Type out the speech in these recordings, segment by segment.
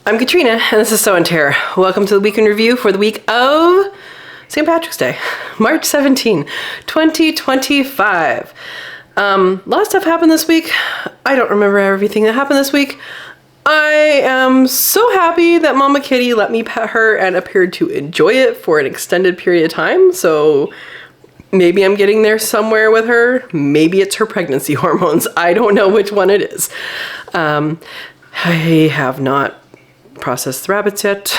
I'm Katrina, and this is Sow and Tare. Welcome to the week in review for the week of St. Patrick's Day, March 17, 2025. A lot of stuff happened this week. I don't remember everything that happened this week. I am so happy that Mama Kitty let me pet her and appeared to enjoy it for an extended period of time. So maybe I'm getting there somewhere with her. Maybe it's her pregnancy hormones. I don't know which one it is. I have not processed the rabbits yet.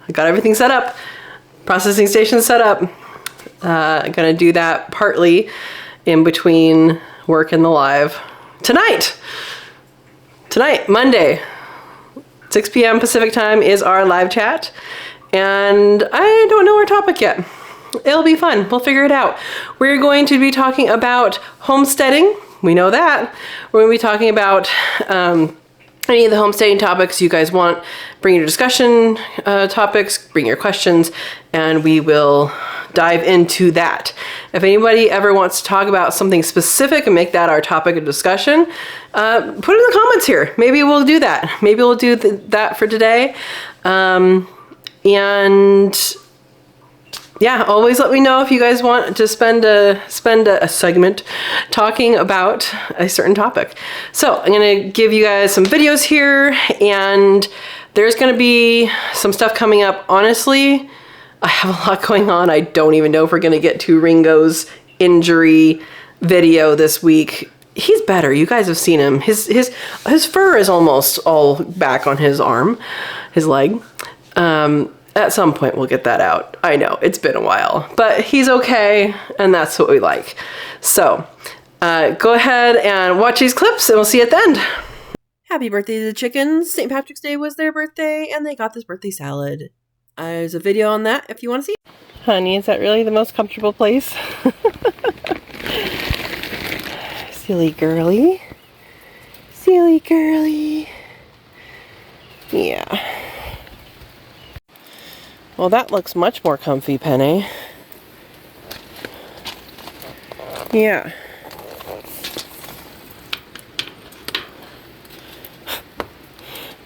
I got everything set up. Processing station set up. I'm gonna do that partly in between work and the live tonight. Tonight, Monday, 6 p.m. Pacific time is our live chat. And I don't know our topic yet. It'll be fun. We'll figure it out. We're going to be talking about homesteading. We know that. We're going to be talking about any of the homesteading topics you guys want. Bring your discussion topics, bring your questions, and we will dive into that. If anybody ever wants to talk about something specific and make that our topic of discussion, put it in the comments here. Maybe we'll do that. Maybe we'll do that for today. And yeah, always let me know if you guys want to spend a segment talking about a certain topic. So I'm going to give you guys some videos here, and there's going to be some stuff coming up. Honestly, I have a lot going on. I don't even know if we're going to get to Ringo's injury video this week. He's better. You guys have seen him. His fur is almost all back on his arm, his leg. At some point we'll get that out. I know, it's been a while, but he's okay, and that's what we like. So, go ahead and watch these clips, and we'll see you at the end. Happy birthday to the chickens. St. Patrick's Day was their birthday, and they got this birthday salad. There's a video on that if you want to see. Honey, is that really the most comfortable place? Silly girly. Silly girly. Yeah. Well, that looks much more comfy, Penny. Yeah.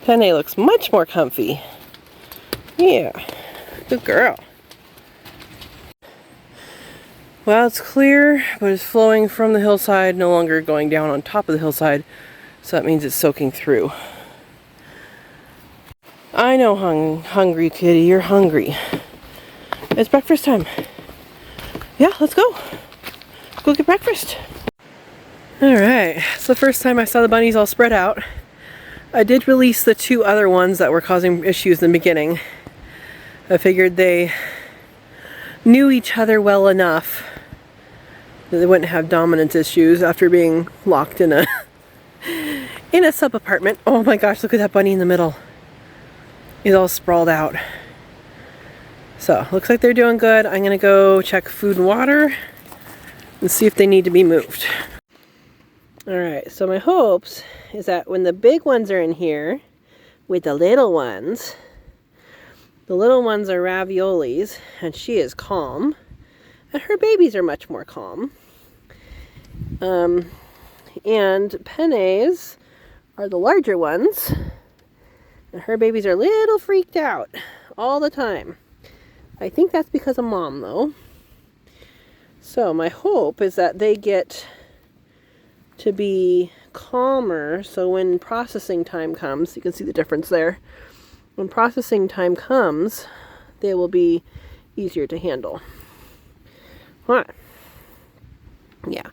Penny looks much more comfy. Yeah. Good girl. Well, it's clear, but it's flowing from the hillside, no longer going down on top of the hillside. So that means it's soaking through. I know, hungry kitty, you're hungry. It's breakfast time. Yeah, let's go. Go get breakfast. Alright, it's the first time I saw the bunnies all spread out. I did release the two other ones that were causing issues in the beginning. I figured they knew each other well enough that they wouldn't have dominance issues after being locked in a sub-apartment. Oh my gosh, look at that bunny in the middle. He's all sprawled out. So, looks like they're doing good. I'm going to go check food and water and see if they need to be moved. Alright, so my hopes is that when the big ones are in here with the little ones are Raviolis, and she is calm, and her babies are much more calm. And Pennies are the larger ones. And her babies are a little freaked out all the time. I think that's because of Mom, though. So my hope is that they get to be calmer, so when processing time comes, you can see the difference there. When processing time comes, they will be easier to handle. Huh. Yeah.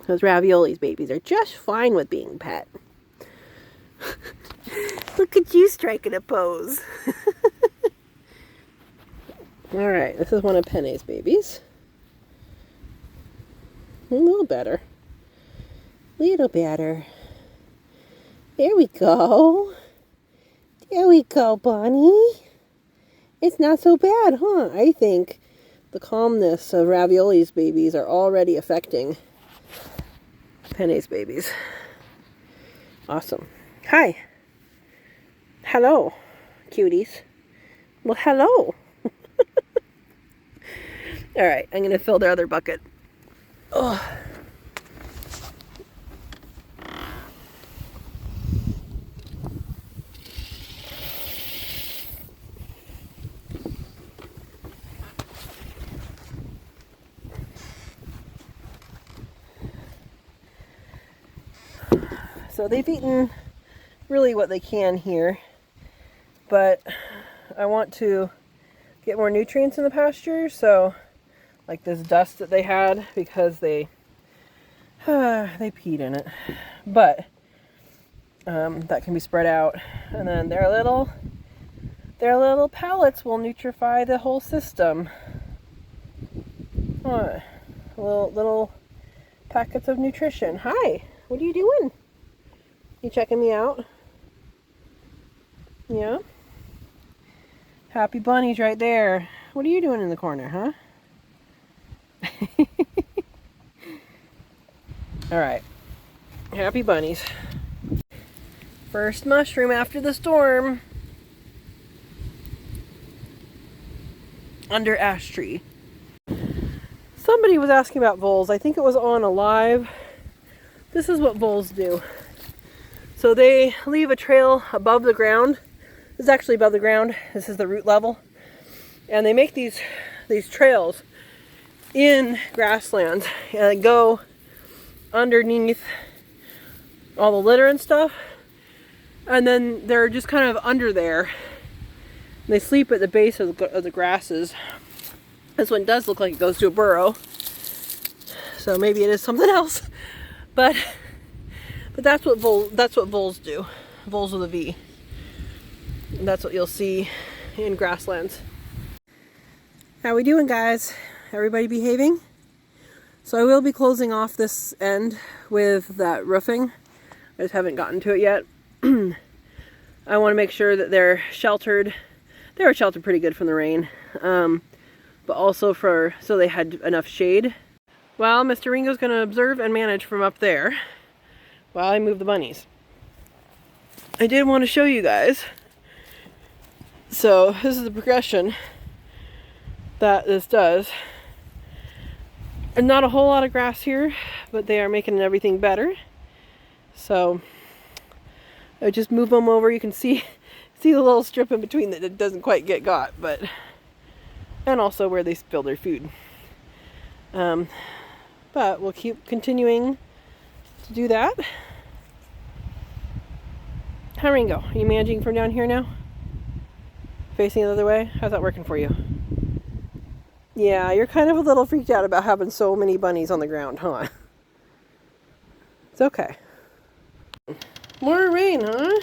Those Ravioli's babies are just fine with being pet. Look at you striking a pose. Alright, this is one of Penny's babies. A little better. Little better. There we go. There we go, Bonnie. It's not so bad, huh? I think the calmness of Ravioli's babies are already affecting Penny's babies. Awesome. Hi. Hello, cuties. Well, hello. All right, I'm going to fill their other bucket. Oh. So they've eaten really what they can here, but I want to get more nutrients in the pasture, so like this dust that they had because they peed in it, but that can be spread out, and then their little pellets will nutrify the whole system. Little packets of nutrition. Hi, what are you doing? You checking me out? Yeah? Happy bunnies right there. What are you doing in the corner, huh? Alright. Happy bunnies. First mushroom after the storm. Under ash tree. Somebody was asking about voles. I think it was on a live. This is what voles do. So they leave a trail above the ground. This is actually above the ground. This is the root level. And they make these trails in grasslands and go underneath all the litter and stuff. And then they're just kind of under there. They sleep at the base of the grasses. This one does look like it goes to a burrow. So maybe it is something else. But that's what voles do. Voles with a V. And that's what you'll see in grasslands. How we doing, guys? Everybody behaving? So I will be closing off this end with that roofing. I just haven't gotten to it yet. I want to make sure that they're sheltered. They were sheltered pretty good from the rain, but also so they had enough shade. Well, Mr. Ringo's going to observe and manage from up there while I move the bunnies. I did want to show you guys. So this is the progression that this does. And not a whole lot of grass here, but they are making everything better. So I just move them over. You can see the little strip in between that it doesn't quite get got, and also where they spill their food. But we'll keep continuing to do that. How Ringo? Are you managing from down here now? Facing the other way? How's that working for you? Yeah, you're kind of a little freaked out about having so many bunnies on the ground, huh? It's okay. More rain, huh?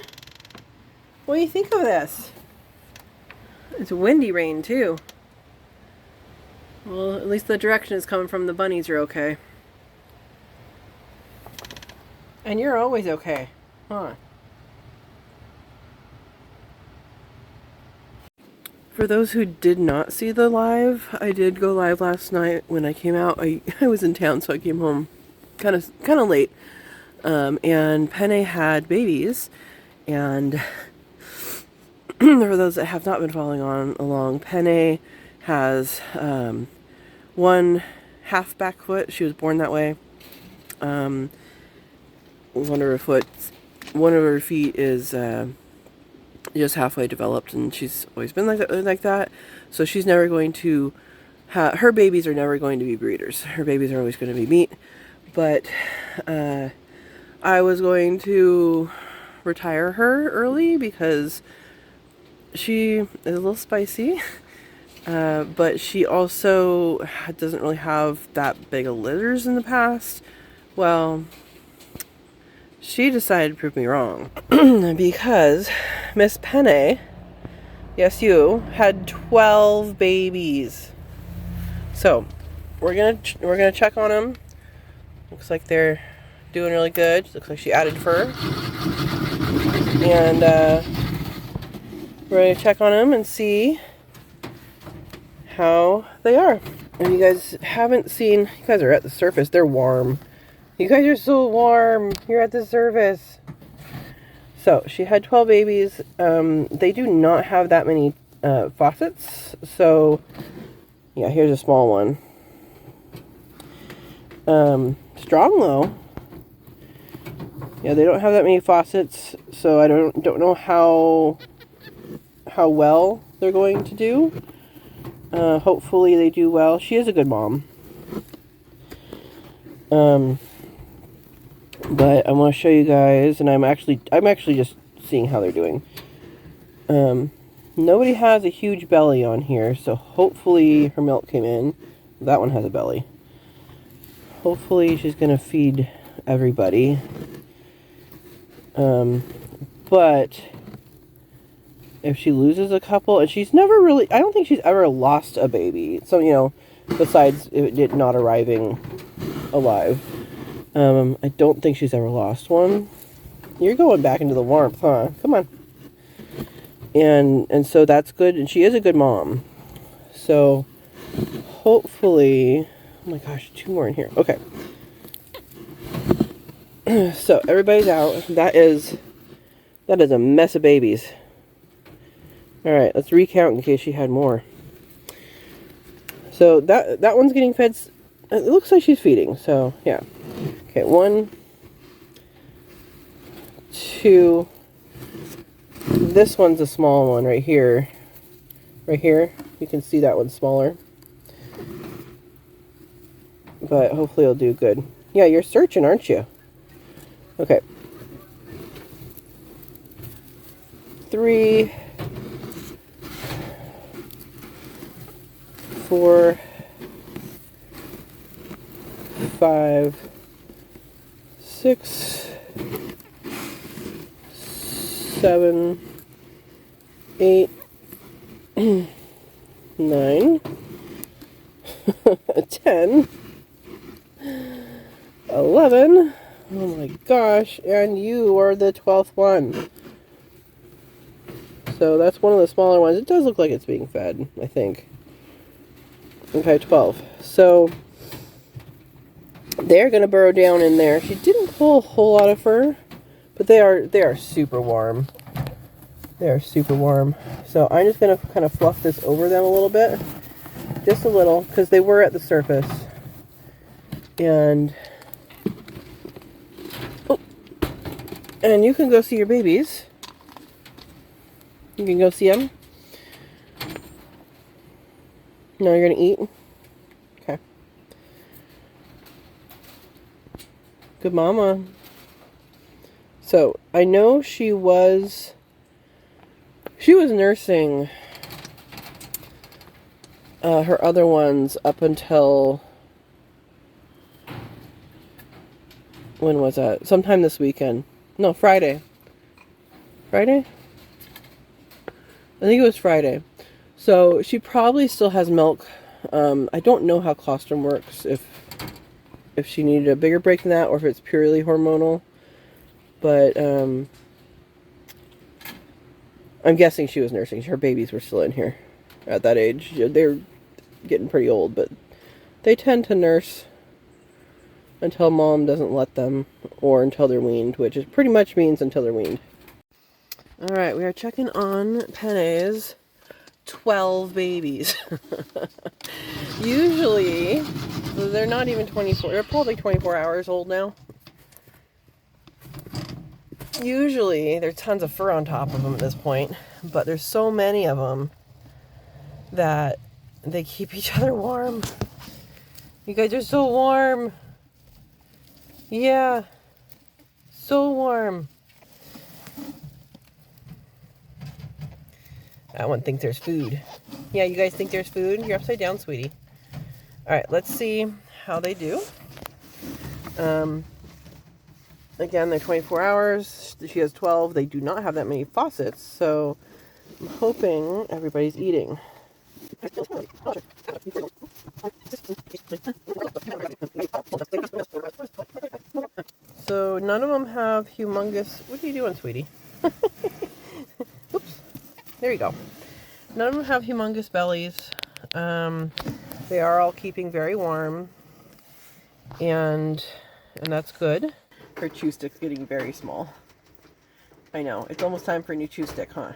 What do you think of this? It's windy rain, too. Well, at least the direction is coming from the bunnies are okay. And you're always okay, huh? For those who did not see the live, I did go live last night when I came out. I was in town, so I came home kind of late. And Penne had babies, and for those that have not been following along, Penne has one half back foot. She was born that way. One of her feet is just halfway developed, and she's always been like that. So she's never going to her babies are never going to be breeders. Her babies are always going to be meat. But I was going to retire her early because she is a little spicy, but she also doesn't really have that big of litters in the past. Well, she decided to prove me wrong because Miss Penne, yes you, had 12 babies. So we're gonna check on them. Looks like they're doing really good. Looks like she added fur, and we're gonna check on them and see how they are. And you guys haven't seen, you guys are at the surface. They're warm. You guys are so warm. You're at the surface. So she had 12 babies. They do not have that many faucets. So yeah, here's a small one. Strong though. Yeah, they don't have that many faucets, so I don't know how well they're going to do. Hopefully they do well. She is a good mom. But I want to show you guys, and I'm actually just seeing how they're doing. Nobody has a huge belly on here, so hopefully her milk came in. That one has a belly. Hopefully she's going to feed everybody. But if she loses a couple, and she's never really, I don't think she's ever lost a baby. So, you know, besides it not arriving alive. I don't think she's ever lost one. You're going back into the warmth, huh? Come on. And so that's good, and she is a good mom. So hopefully, oh my gosh, 2 more in here. Okay. So everybody's out. That is a mess of babies. All right, let's recount in case she had more. So that one's getting fed. It looks like she's feeding. So yeah. Okay, 1, 2. This one's a small one right here. Right here. You can see that one's smaller. But hopefully it'll do good. Yeah, you're searching, aren't you? Okay. 3, 4, 5, 6, 7, 8, 9, 10, 11. Oh my gosh, and you are the 12th one. So that's one of the smaller ones. It does look like it's being fed, I think. Okay, 12. So they're going to burrow down in there. She didn't pull a whole lot of fur, but they are super warm. They are super warm. So I'm just going to kind of fluff this over them a little bit. Just a little, because they were at the surface. And you can go see your babies. You can go see them. No, you're going to eat? Okay. Good mama. So, I know she was nursing her other ones up until, when was that? Sometime this weekend. No, Friday. Friday? I think it was Friday. So she probably still has milk. I don't know how colostrum works, if she needed a bigger break than that, or if it's purely hormonal. But I'm guessing she was nursing. Her babies were still in here at that age. They're getting pretty old, but they tend to nurse until mom doesn't let them, or until they're weaned, which is pretty much means until they're weaned. Alright, we are checking on Penne's 12 babies. Usually, they're not even 24, they're probably 24 hours old now. Usually, there's tons of fur on top of them at this point, but there's so many of them that they keep each other warm. You guys are so warm. Yeah, so warm. That one thinks there's food. Yeah, you guys think there's food? You're upside down, sweetie. Alright, let's see how they do. Again, they're 24 hours. She has 12. They do not have that many faucets, so I'm hoping everybody's eating. So none of them have humongous... What are you doing, sweetie? Oops. There you go. None of them have humongous bellies. They are all keeping very warm. And that's good. Her chew stick's getting very small. I know. It's almost time for a new chew stick, huh?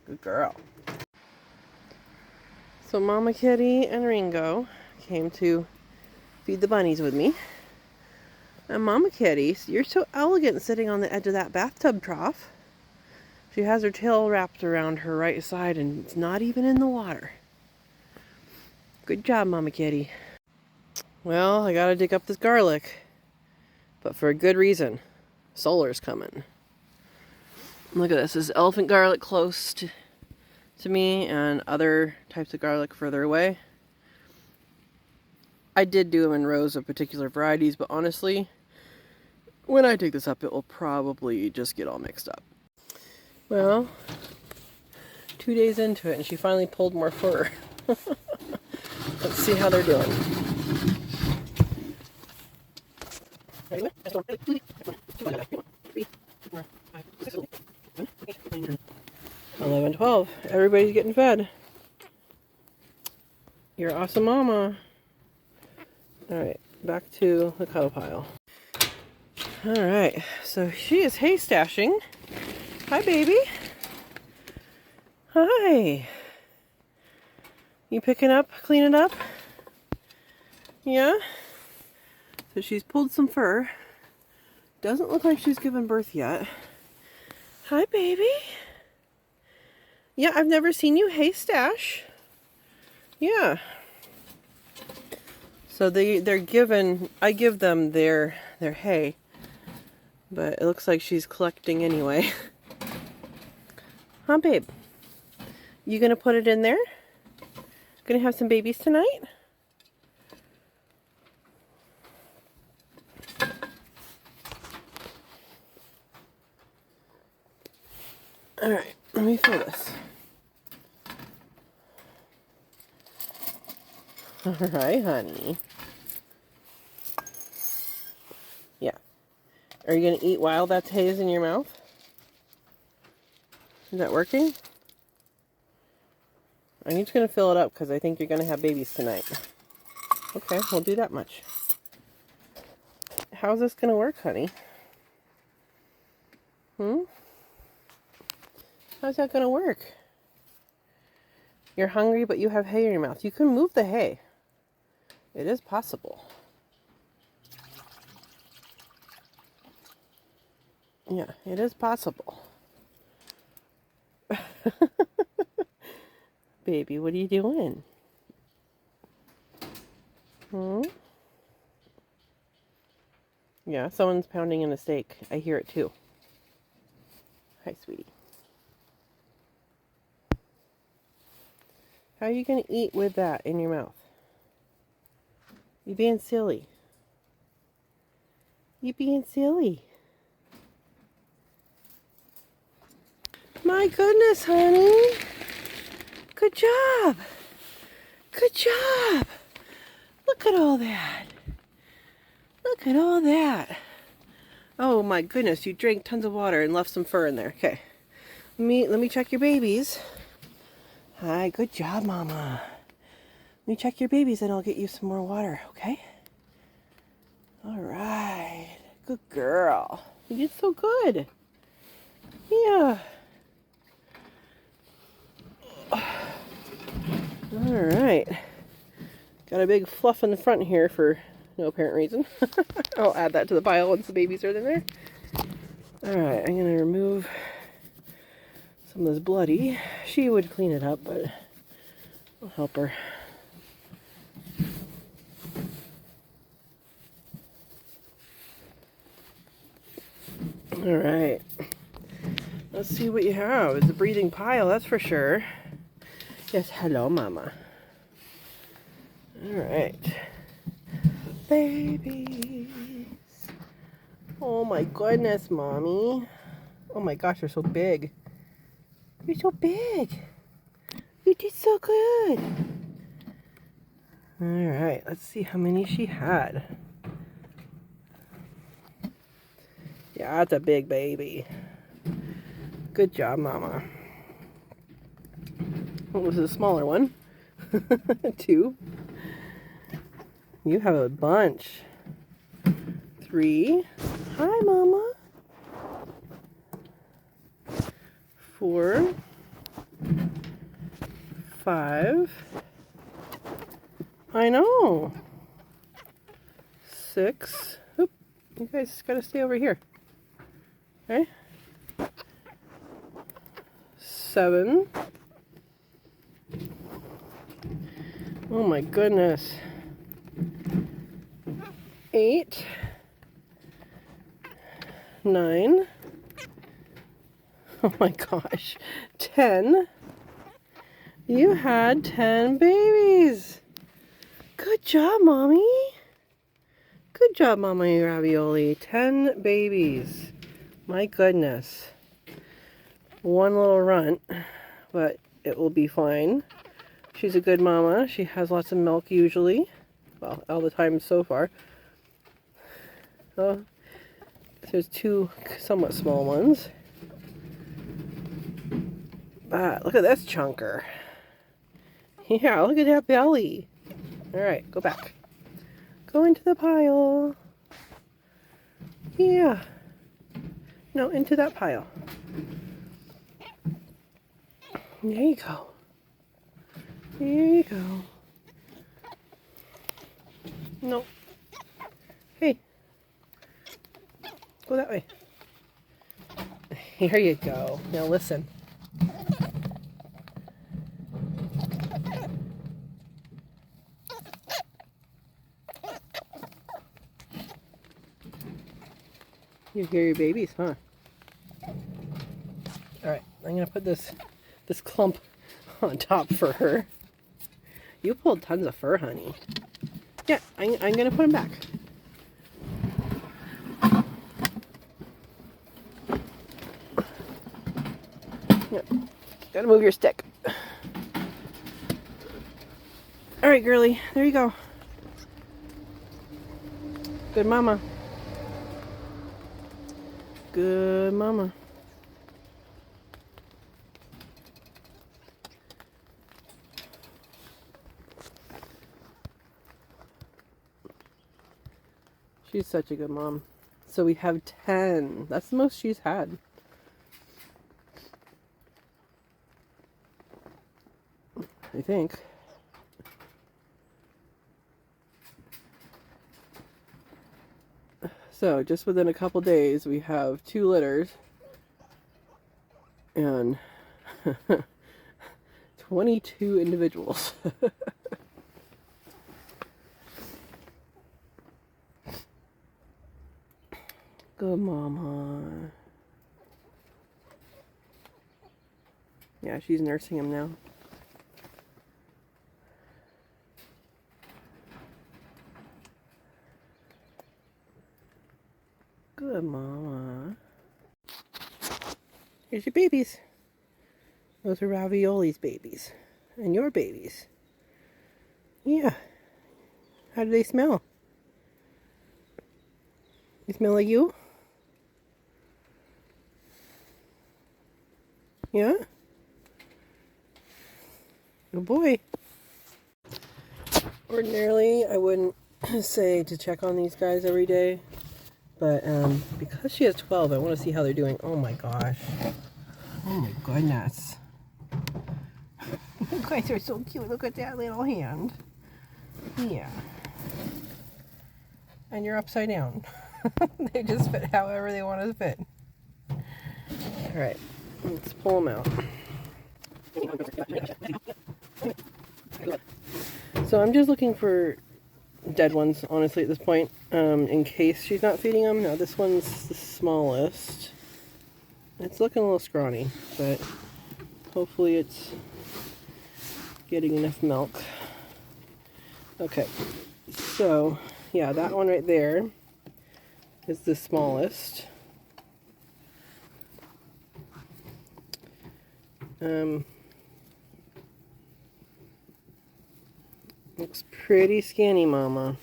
Good girl. So Mama Kitty and Ringo came to feed the bunnies with me. And Mama Kitty, you're so elegant sitting on the edge of that bathtub trough. She has her tail wrapped around her right side and it's not even in the water. Good job, Mama Kitty. Well, I gotta dig up this garlic. But for a good reason. Solar's coming. Look at this. This is elephant garlic close to me and other types of garlic further away. I did do them in rows of particular varieties, but honestly, when I dig this up, it will probably just get all mixed up. Well, 2 days into it, and she finally pulled more fur. Let's see how they're doing. 11, 12. Everybody's getting fed. You're awesome, mama. Alright, back to the cuddle pile. Alright, so she is hay stashing. Hi, baby. Hi. You picking up, cleaning up? Yeah? So she's pulled some fur. Doesn't look like she's given birth yet. Hi, baby. Yeah, I've never seen you hay stash. Yeah. So they're given, I give them their hay. But it looks like she's collecting anyway. Huh, babe? You gonna put it in there? Gonna have some babies tonight? Alright, let me fill this. Alright, honey. Yeah. Are you going to eat while that hay is in your mouth? Is that working? I'm just going to fill it up because I think you're going to have babies tonight. Okay, we'll do that much. How's this going to work, honey? How's that going to work? You're hungry, but you have hay in your mouth. You can move the hay. It is possible. Yeah, it is possible. Baby, what are you doing? Yeah, someone's pounding in a steak. I hear it too. Hi, sweetie. How are you going to eat with that in your mouth? You being silly. You being silly. My goodness, honey. Good job. Good job. Look at all that. Look at all that. Oh my goodness, you drank tons of water and left some fur in there. Okay. Let me check your babies. Hi, good job, mama. Let me check your babies and I'll get you some more water, okay? All right. Good girl. You did so good. Yeah. All right. Got a big fluff in the front here for no apparent reason. I'll add that to the pile once the babies are in there. All right, I'm going to remove some of this bloody. She would clean it up, but I'll help her. All right. Let's see what you have. It's a breathing pile, that's for sure. Yes, hello, mama. All right. Babies. Oh my goodness, mommy. Oh my gosh, you're so big. You're so big. You did so good. All right, let's see how many she had. Yeah, that's a big baby. Good job, mama. What was a smaller one? 2. You have a bunch. 3. Hi, mama. 4. 5. I know. 6. Oop, you guys gotta stay over here. Okay. 7. Oh my goodness. 8, 9, oh my gosh, 10. You had 10 babies. Good job, Mommy. Good job, Mommy Ravioli. 10 babies. My goodness. One little runt, but it will be fine. She's a good mama. She has lots of milk usually. Well, all the time so far. Oh, there's 2 somewhat small ones. But look at this chunker. Yeah, look at that belly. Alright, go back. Go into the pile. Yeah. No, into that pile. There you go. There you go. No. Hey. Go that way. Here you go. Now listen. You hear your babies, huh? Alright, I'm gonna put this clump on top for her. You pulled tons of fur, honey. Yeah, I'm gonna put him back. Yeah, gotta move your stick. Alright, girly, there you go. Good mama. Good mama. She's such a good mom. So we have 10. That's the most she's had. I think. So just within a couple days we have 2 litters and 22 individuals. Good mama. Yeah, she's nursing him now. Good mama. Here's your babies. Those are Ravioli's babies. And your babies. Yeah. How do they smell? They smell like you? Yeah? Good boy. Ordinarily, I wouldn't say to check on these guys every day. But because she has 12, I want to see how they're doing. Oh my gosh. Oh my goodness. You guys are so cute. Look at that little hand. Yeah. And you're upside down. They just fit however they want to fit. Alright. Let's pull them out. So I'm just looking for dead ones, honestly, at this point, in case she's not feeding them. Now this one's the smallest. It's looking a little scrawny, but hopefully it's getting enough milk. Okay, so yeah, that one right there is the smallest. Looks pretty skinny, mama.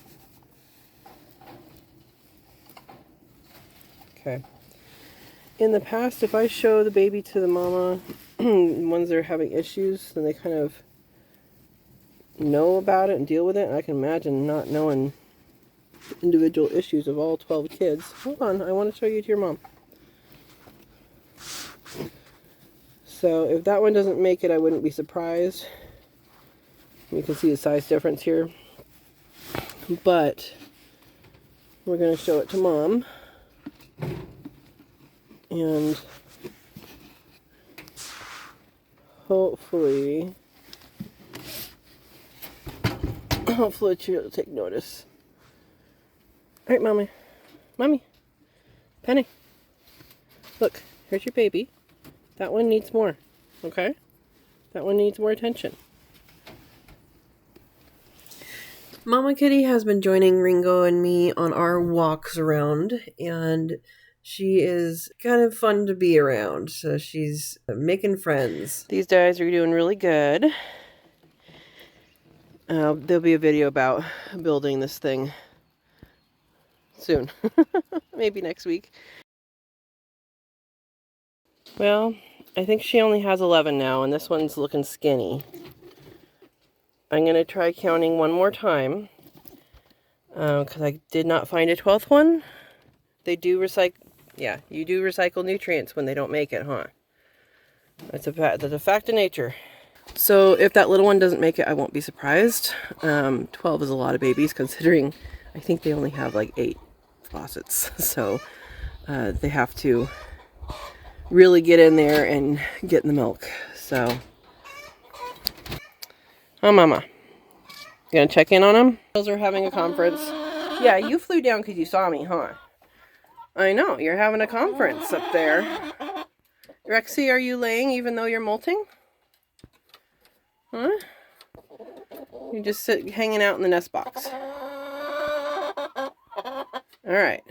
Okay. In the past, if I show the baby to the mama, ones that are having issues, then they kind of know about it and deal with it. And I can imagine not knowing individual issues of all 12 kids. Hold on, I want to show you to your mom. So if that one doesn't make it, I wouldn't be surprised. You can see the size difference here. But we're going to show it to mom. And hopefully she'll take notice. All right, Mommy. Mommy. Penny. Look, here's your baby. That one needs more, okay? That one needs more attention. Mama Kitty has been joining Ringo and me on our walks around, and she is kind of fun to be around. So she's making friends. These guys are doing really good. There'll be a video about building this thing soon. Maybe next week. Well, I think she only has 11 now, and this one's looking skinny. I'm going to try counting one more time. Because I did not find a 12th one. They do recycle, yeah, you do recycle nutrients when they don't make it, huh? That's a fact of nature. So if that little one doesn't make it, I won't be surprised. 12 is a lot of babies, considering I think they only have like 8 faucets. So they have to really get in there and get in the milk. So, oh, Mama. You gonna check in on them? Girls are having a conference. Yeah, you flew down because you saw me, huh? I know, you're having a conference up there. Rexy, are you laying even though you're molting? Huh? You're just hanging out in the nest box. Alright.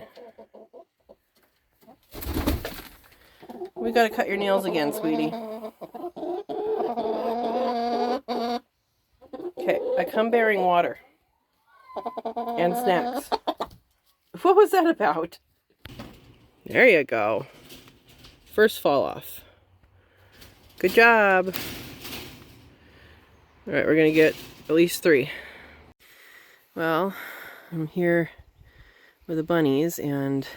We gotta cut your nails again, sweetie. Okay, I come bearing water. And snacks. What was that about? There you go. First fall off. Good job. Alright, we're gonna get at least 3. Well, I'm here with the bunnies, and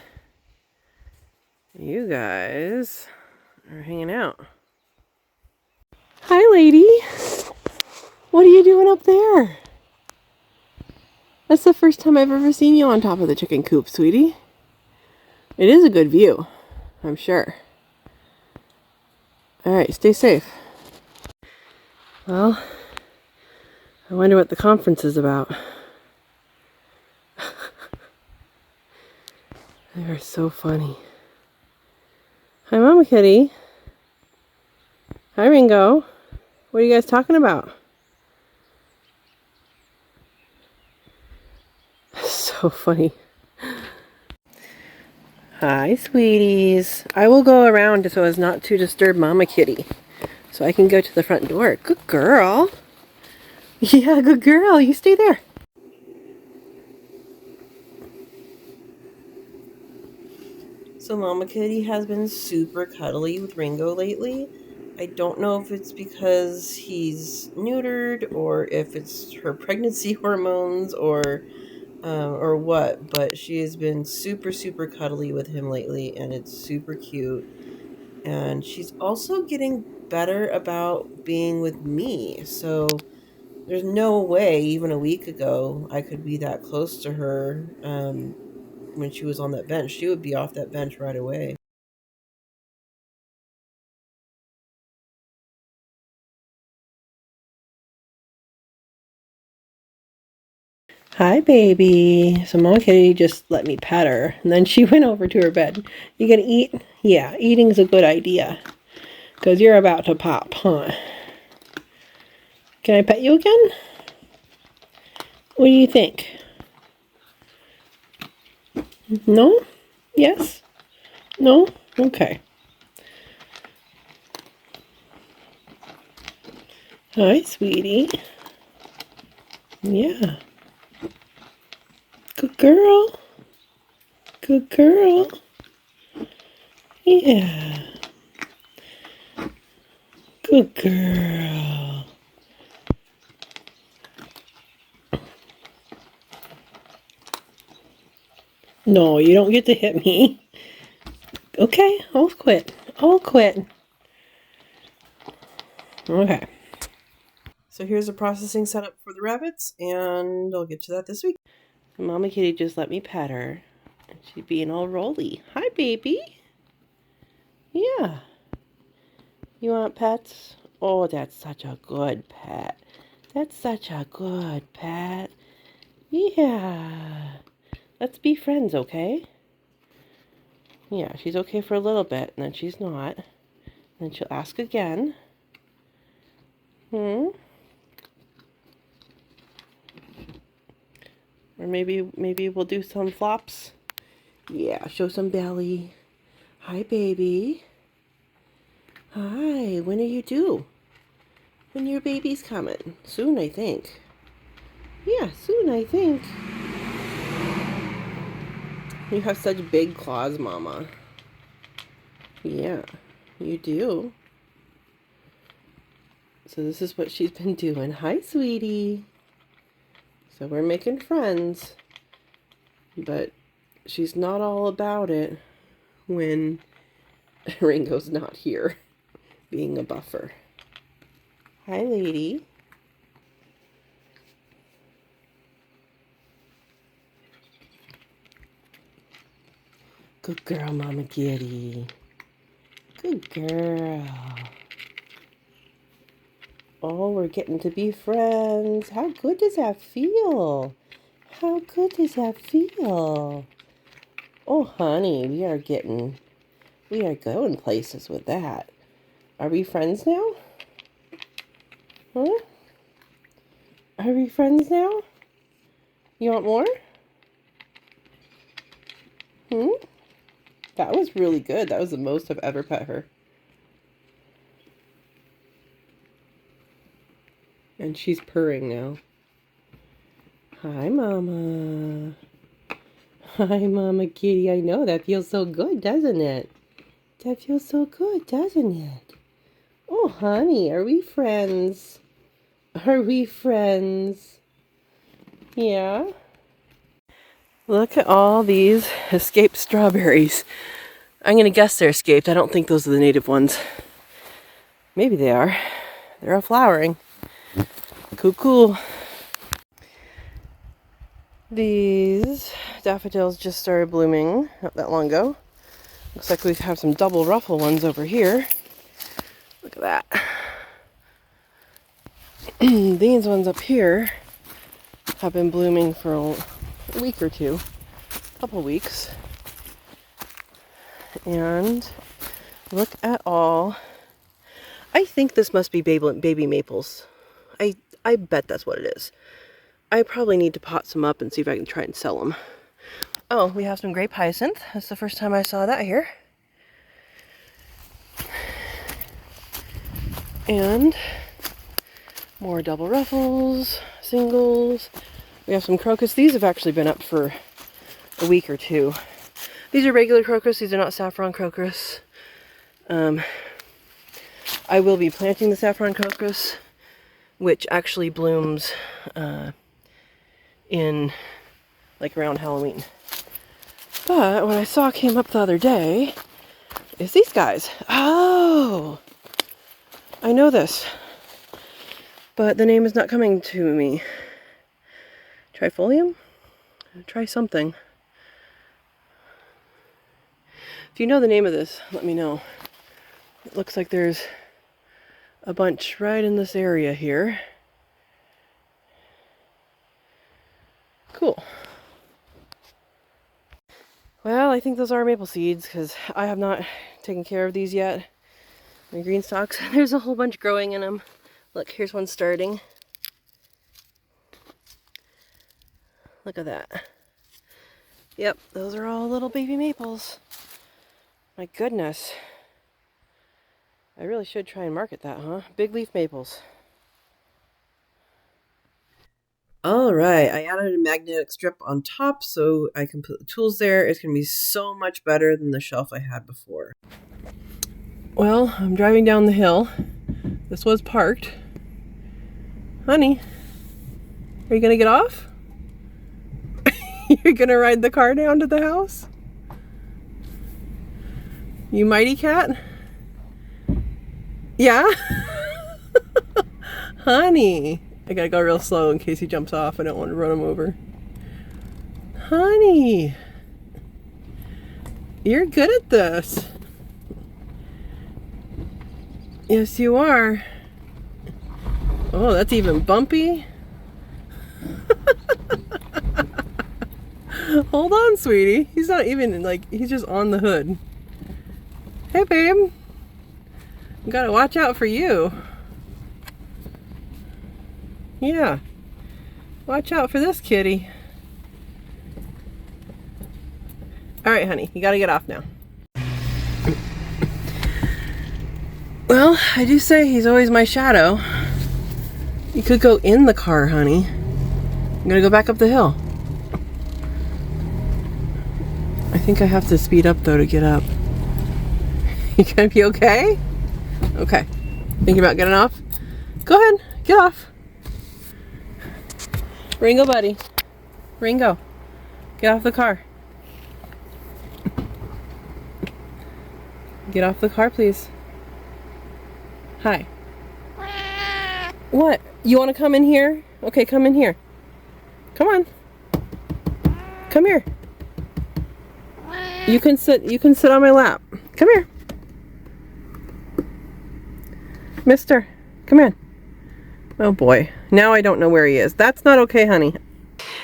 you guys are hanging out. Hi, lady. What are you doing up there? That's the first time I've ever seen you on top of the chicken coop, sweetie. It is a good view, I'm sure. Alright, stay safe. Well, I wonder what the conference is about. They are so funny. Hi, Mama Kitty. Hi, Ringo. What are you guys talking about? So funny. Hi, sweeties. I will go around so as not to disturb Mama Kitty. So I can go to the front door. Good girl. Yeah, good girl. You stay there. So Mama Kitty has been super cuddly with Ringo lately. I don't know if it's because he's neutered or if it's her pregnancy hormones or what, but she has been super, super cuddly with him lately, and it's super cute. And she's also getting better about being with me. So there's no way, even a week ago, I could be that close to her when she was on that bench. She would be off that bench right away. Hi, baby. So Mama Kitty just let me pet her, and then she went over to her bed. You gonna eat? Yeah, eating's a good idea. Because you're about to pop, huh? Can I pet you again? What do you think? No? Yes? No? Okay. Hi, sweetie. Yeah. Good girl. Good girl. Yeah. Good girl. No, you don't get to hit me. Okay, I'll quit. I'll quit. Okay. So here's the processing setup for the rabbits, and I'll get to that this week. Mama Kitty just let me pet her, and she's being all rolly. Hi, baby. Yeah. You want pets? Oh, that's such a good pet. That's such a good pet. Yeah. Let's be friends, okay? Yeah, she's okay for a little bit, and then she's not. Then she'll ask again. Or maybe we'll do some flops. Yeah, show some belly. Hi, baby. Hi, when are you due? When your baby's coming? Soon, I think. Yeah, soon, I think. You have such big claws, Mama. Yeah, you do. So this is what she's been doing. Hi, sweetie. So we're making friends. But she's not all about it when Ringo's not here, being a buffer. Hi, lady. Good girl, Mama Kitty. Good girl. Oh, we're getting to be friends. How good does that feel? How good does that feel? Oh, honey, we are going places with that. Are we friends now? Huh? Are we friends now? You want more? That was really good. That was the most I've ever pet her. And she's purring now. Hi, Mama. Hi, Mama Kitty. I know, that feels so good, doesn't it? That feels so good, doesn't it? Oh, honey, are we friends? Are we friends? Yeah? Look at all these escaped strawberries. I'm going to guess they're escaped. I don't think those are the native ones. Maybe they are. They're all flowering. Cool, cool. These daffodils just started blooming not that long ago. Looks like we have some double ruffle ones over here. Look at that. These ones up here have been blooming for a week or two. A couple weeks. And look at all. I think this must be baby maples. I bet that's what it is. I probably need to pot some up and see if I can try and sell them. Oh, we have some grape hyacinth. That's the first time I saw that here. And more double ruffles, singles. We have some crocus. These have actually been up for a week or two. These are regular crocus. These are not saffron crocus. I will be planting the saffron crocus, which actually blooms in like around Halloween. But what I saw came up the other day is these guys. Oh, I know this, but the name is not coming to me. Trifolium? Try something. If you know the name of this, let me know. It looks like there's a bunch right in this area here. Cool. Well, I think those are maple seeds because I have not taken care of these yet. My green stalks. There's a whole bunch growing in them. Look, here's one starting. Look at that. Yep, those are all little baby maples. My goodness. I really should try and market that, huh? Big leaf maples. Alright, I added a magnetic strip on top so I can put the tools there. It's going to be so much better than the shelf I had before. Well, I'm driving down the hill. This was parked. Honey, are you going to get off? You're going to ride the car down to the house? You mighty cat? Yeah? Honey. I gotta go real slow in case he jumps off. I don't want to run him over. Honey. You're good at this. Yes, you are. Oh, that's even bumpy. Hold on, sweetie. He's not even, like, he's just on the hood. Hey, babe. Gotta watch out for you. Yeah. Watch out for this kitty. Alright, honey. You gotta get off now. Well, I do say he's always my shadow. You could go in the car, honey. I'm gonna go back up the hill. I think I have to speed up, though, to get up. You gonna be okay? Okay. Thinking about getting off? Go ahead. Get off. Ringo, buddy. Ringo. Get off the car. Get off the car, please. Hi. What? You want to come in here? Okay, come in here. Come on. Come here. You can sit on my lap. Come here. Mister, come in. Oh boy. Now I don't know where he is. That's not okay, honey.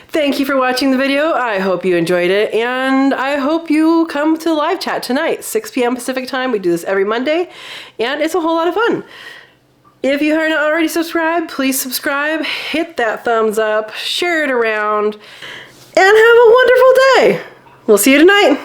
Thank you for watching the video. I hope you enjoyed it, and I hope you come to live chat tonight, 6 p.m. Pacific time. We do this every Monday, and it's a whole lot of fun. If you haven't already subscribed, please subscribe, hit that thumbs up, share it around, and have a wonderful day. We'll see you tonight.